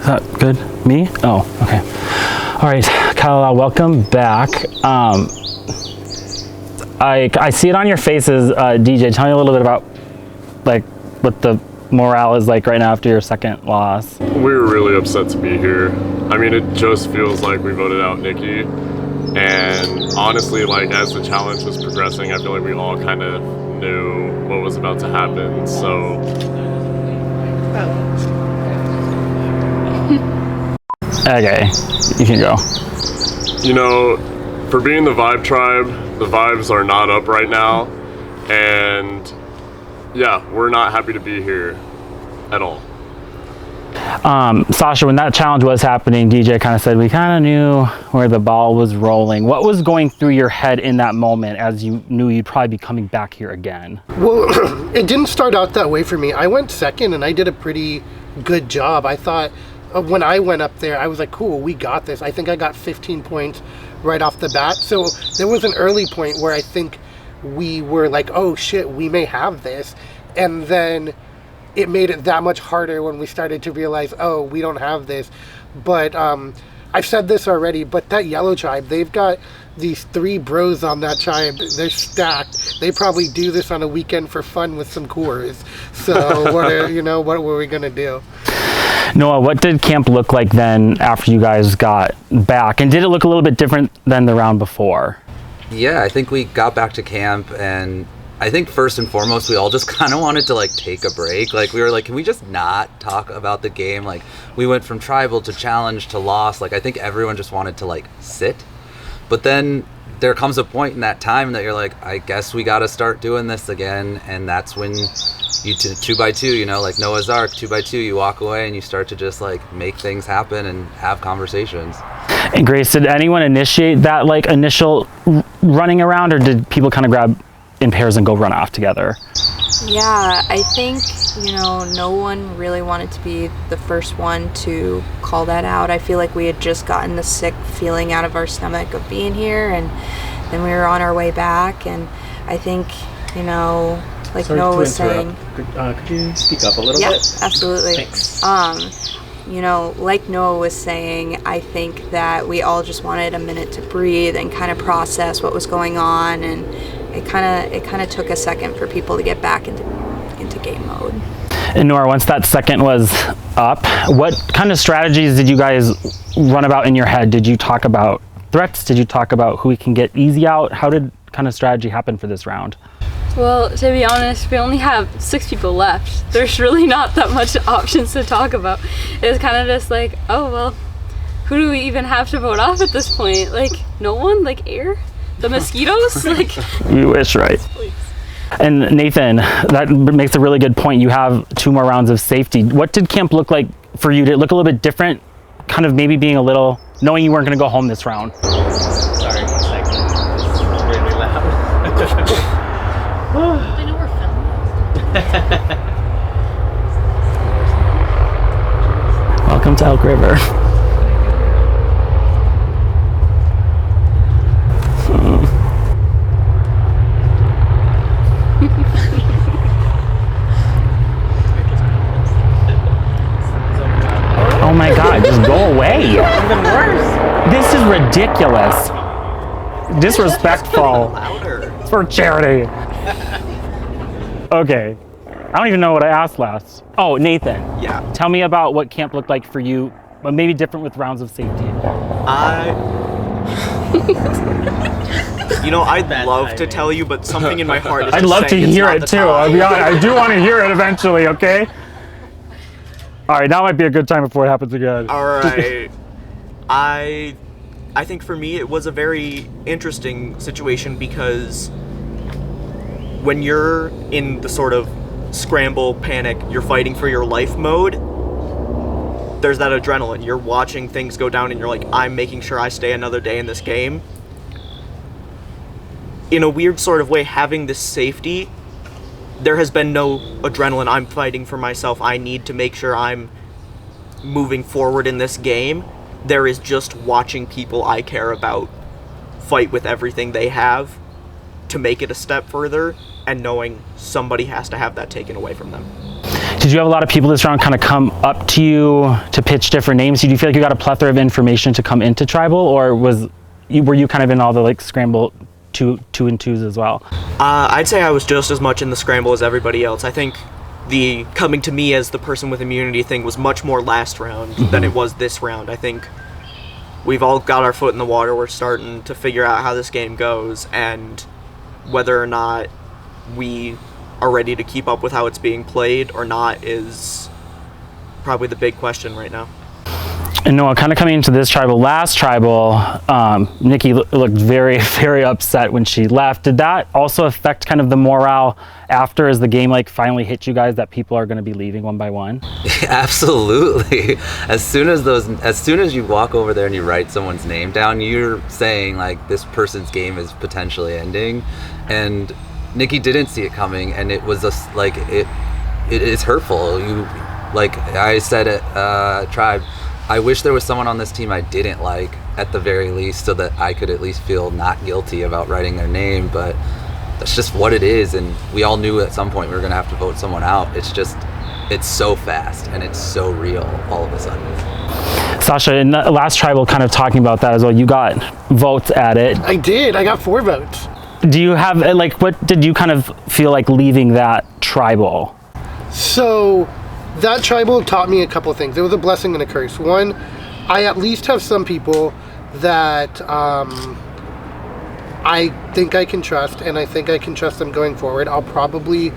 Is that good? Me? Oh, okay. All right, Kalalau, welcome back. I see it on your faces, DJ. Tell me a little bit about like what the morale is like right now after your second loss. We were really upset to be here. I mean, it just feels like we voted out Nikki. And honestly, like as the challenge was progressing, I feel like we all kind of knew what was about to happen. So. Okay, you can go. You know, for being the Vibe Tribe, the vibes are not up right now. And yeah, we're not happy to be here at all. Sasha, when that challenge was happening, DJ kind of said, we kind of knew where the ball was rolling. What was going through your head in that moment as you knew you'd probably be coming back here again? Well, it didn't start out that way for me. I went second and I did a pretty good job. I thought when I went up there, I was like, cool, we got this. I think I got 15 points right off the bat. So there was an early point where I think we were like, oh shit, we may have this. And then it made it that much harder when we started to realize, oh, we don't have this. But I've said this already, but that yellow tribe, they've got these 3 bros on that tribe. They're stacked. They probably do this on a weekend for fun with some Coors. So what were we gonna do? Noah, what did camp look like then after you guys got back? And did it look a little bit different than the round before? Yeah, I think we got back to camp, and I think first and foremost, we all just kind of wanted to like take a break. Like we were like, can we just not talk about the game? Like we went from tribal to challenge to loss. Like I think everyone just wanted to like sit. But then there comes a point in that time that you're like, I guess we got to start doing this again. And that's when you 2 by 2, you know, like Noah's Ark, 2 by 2, you walk away and you start to just like make things happen and have conversations. And Grace, did anyone initiate that like initial running around, or did people kind of grab in pairs and go run off together? Yeah, I think, no one really wanted to be the first one to call that out. I feel like we had just gotten the sick feeling out of our stomach of being here, and then we were on our way back, and I think, like Sorry Noah to was saying. Could you speak up a little bit? Yeah, absolutely. Thanks. Like Noah was saying, I think that we all just wanted a minute to breathe and kind of process what was going on, and it kind of took a second for people to get back into game mode. And Nora, once that second was up, what kind of strategies did you guys run about in your head? Did you talk about threats? Did you talk about who we can get easy out? How did kind of strategy happen for this round? Well, to be honest, we only have 6 people left. There's really not that much options to talk about. It's kind of just like, oh, well, who do we even have to vote off at this point? Like, no one? Like, air? The mosquitoes? Like, You wish, right? please. And Nathan, that makes a really good point. You have 2 more rounds of safety. What did camp look like for you? Did it look a little bit different? Kind of maybe being a little, knowing you weren't going to go home this round? Sorry, 1 second. It's really loud. I know we're filming. Welcome to Elk River. Oh my God, just go away. Even worse. This is ridiculous. Disrespectful. Louder. It's for charity. Okay. I don't even know what I asked last. Oh, Nathan. Yeah. Tell me about what camp looked like for you, but maybe different with rounds of safety. I'd love to tell you, but something in my heart is I'd just love to saying it's hear not it the too. time. I'll be honest. I do want to hear it eventually, okay? All right, now might be a good time before it happens again. All right. I think for me it was a very interesting situation because when you're in the sort of scramble, panic, you're fighting for your life mode, there's that adrenaline. You're watching things go down and you're like, I'm making sure I stay another day in this game. In a weird sort of way, having this safety, there has been no adrenaline. I'm fighting for myself. I need to make sure I'm moving forward in this game. There is just watching people I care about fight with everything they have to make it a step further, and knowing somebody has to have that taken away from them. Did you have a lot of people this round kind of come up to you to pitch different names? Did you feel like you got a plethora of information to come into tribal, or were you kind of in all the like scramble two and twos as well? I'd say I was just as much in the scramble as everybody else. I think the coming to me as the person with immunity thing was much more last round than it was this round. I think we've all got our foot in the water. We're starting to figure out how this game goes, and whether or not we are ready to keep up with how it's being played or not is probably the big question right now. And Noah, kind of coming into this tribal, last tribal, Nikki looked very, very upset when she left. Did that also affect kind of the morale after, as the game like finally hit you guys, that people are going to be leaving one by one? Yeah, absolutely. As soon as you walk over there and you write someone's name down, you're saying like this person's game is potentially ending. And Nikki didn't see it coming, and it was it is hurtful. Like I said at Tribe, I wish there was someone on this team I didn't like, at the very least, so that I could at least feel not guilty about writing their name, but that's just what it is, and we all knew at some point we were going to have to vote someone out. It's so fast, and it's so real all of a sudden. Sasha, in the last tribal, kind of talking about that as well, you got votes at it. I did. I got 4 votes. Do you have, like, what did you kind of feel like leaving that tribal? So that tribal taught me a couple of things. It was a blessing and a curse. One, I at least have some people that I think I can trust, and I think I can trust them going forward. I'll probably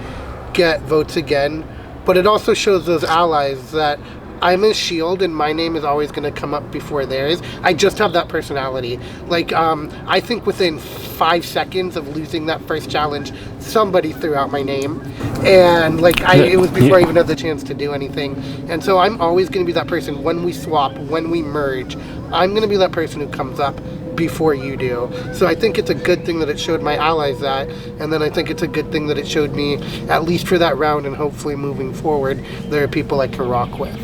get votes again, but it also shows those allies that I'm a shield and my name is always going to come up before theirs. I just have that personality. Like, I think within 5 seconds of losing that first challenge, somebody threw out my name. And like, it was before I even had the chance to do anything. And so I'm always going to be that person when we swap, when we merge. I'm going to be that person who comes up before you do. So I think it's a good thing that it showed my allies that, and then I think it's a good thing that it showed me, at least for that round, and hopefully moving forward, there are people I can rock with.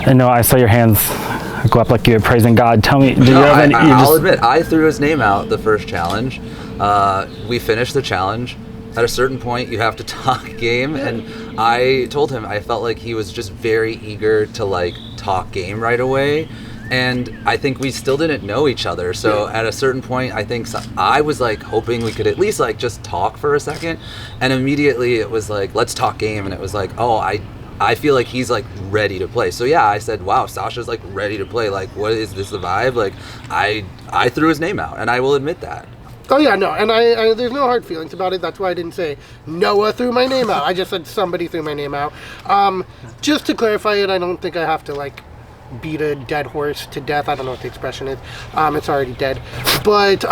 I know, I saw your hands go up like you were praising God. Tell me, do you have any? I'll admit, I threw his name out the first challenge. We finished the challenge. At a certain point, you have to talk game, and I told him I felt like he was just very eager to like talk game right away. And I think we still didn't know each other. So at a certain point, I think I was like hoping we could at least like just talk for a second. And immediately it was like, let's talk game. And it was like, oh, I feel like he's like ready to play. So yeah, I said, wow, Sasha's like ready to play. Like, what is this, the vibe? Like, I threw his name out, and I will admit that. Oh yeah, no, and I there's no hard feelings about it. That's why I didn't say Noah threw my name out. I just said somebody threw my name out. Just to clarify it, I don't think I have to like beat a dead horse to death. I don't know what the expression is. It's already dead. But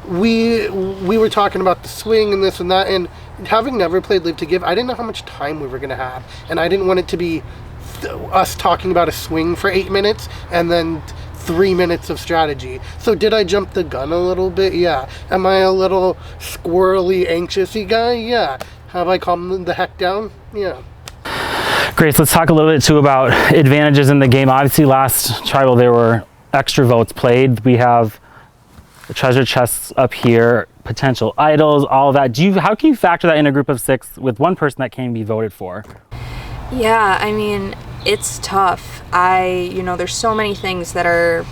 we were talking about the swing and this and that, and having never played Live to Give, I didn't know how much time we were going to have, and I didn't want it to be us talking about a swing for 8 minutes and then 3 minutes of strategy. So did I jump the gun a little bit? Yeah. Am I a little squirrely, anxious-y guy? Yeah. Have I calmed the heck down? Yeah. Grace, let's talk a little bit too about advantages in the game. Obviously, last tribal there were extra votes played. We have the treasure chests up here, potential idols, all of that. How can you factor that in a group of 6 with one person that can be voted for? Yeah, I mean, it's tough. There's so many things that are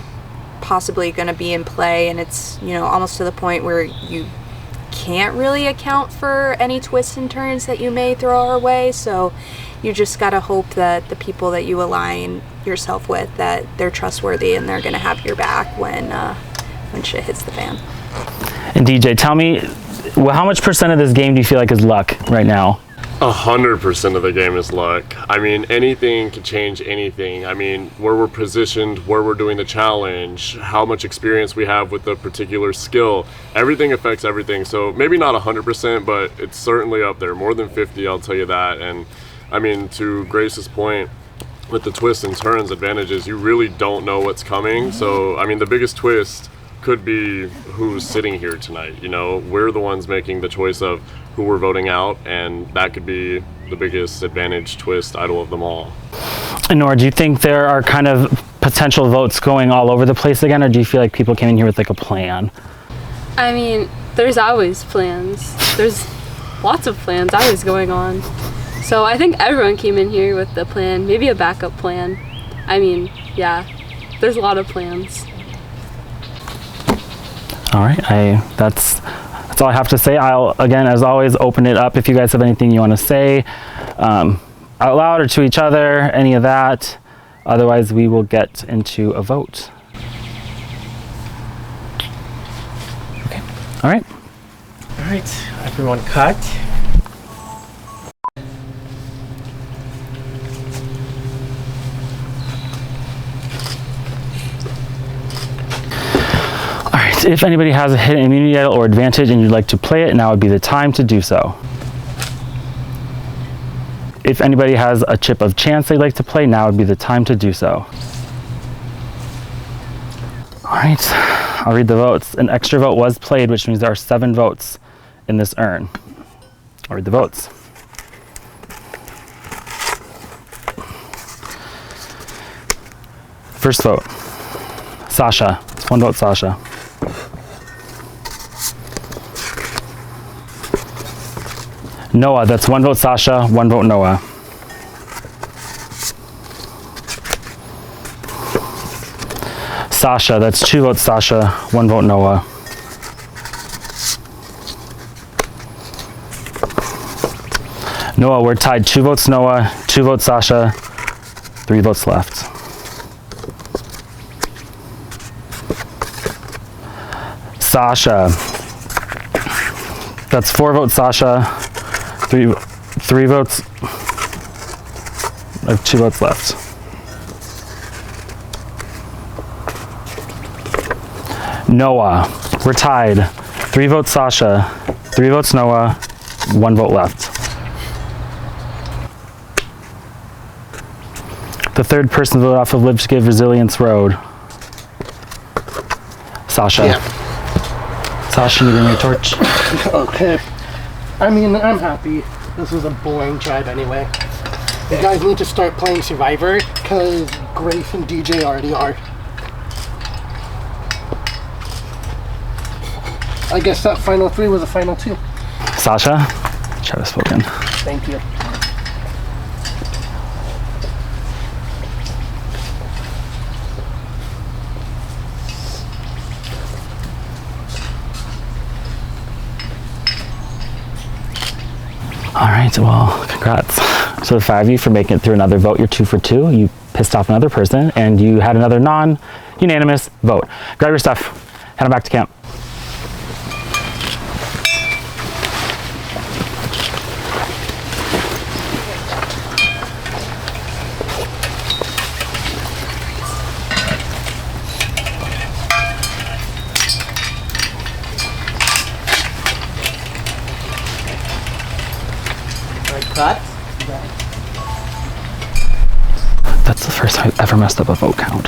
possibly going to be in play, and it's, almost to the point where you can't really account for any twists and turns that you may throw our way. So you just got to hope that the people that you align yourself with, that they're trustworthy and they're going to have your back when shit hits the fan. And DJ, tell me, how much percent of this game do you feel like is luck right now? 100% of the game is luck. I mean, anything can change anything. I mean, where we're positioned, where we're doing the challenge, how much experience we have with the particular skill, everything affects everything. So maybe not 100%, but it's certainly up there. More than 50, I'll tell you that. And I mean, to Grace's point, with the twists and turns advantages, you really don't know what's coming. So, I mean, the biggest twist could be who's sitting here tonight. We're the ones making the choice of who we're voting out, and that could be the biggest advantage, twist, idol of them all. And Nora, do you think there are kind of potential votes going all over the place again, or do you feel like people came in here with like a plan? I mean, there's always plans. There's lots of plans always going on. So I think everyone came in here with the plan, maybe a backup plan. I mean, yeah, there's a lot of plans. All right, that's all I have to say. I'll, again, as always, open it up if you guys have anything you want to say out loud or to each other, any of that. Otherwise, we will get into a vote. Okay, all right. All right, everyone cut. All right, if anybody has a hidden immunity idol or advantage and you'd like to play it, now would be the time to do so. If anybody has a chip of chance they'd like to play, now would be the time to do so. All right, I'll read the votes. An extra vote was played, which means there are 7 votes in this urn. I'll read the votes. First vote, Sasha. It's 1 vote, Sasha. Noah, that's 1 vote, Sasha, 1 vote, Noah. Sasha, that's 2 votes, Sasha, 1 vote, Noah. Noah, we're tied 2 votes, Noah, 2 votes, Sasha, 3 votes left. Sasha, that's 4 votes, Sasha, 3 votes, I have 2 votes left. Noah, we're tied. 3 votes Sasha, 3 votes Noah, 1 vote left. The third person vote off of Live to Give Resilience Road. Sasha. Yeah. Sasha, you bring me a torch? Okay. I mean, I'm happy. This was a boring tribe anyway. You guys need to start playing Survivor, because Grace and DJ already are. I guess that final 3 was a final 2. Sasha, try to spoken. Thank you. All right, well, congrats. So the 5 of you for making it through another vote. You're 2 for 2. You pissed off another person, and you had another non-unanimous vote. Grab your stuff. Head on back to camp. Cut. That's the first time I've ever messed up a vote count.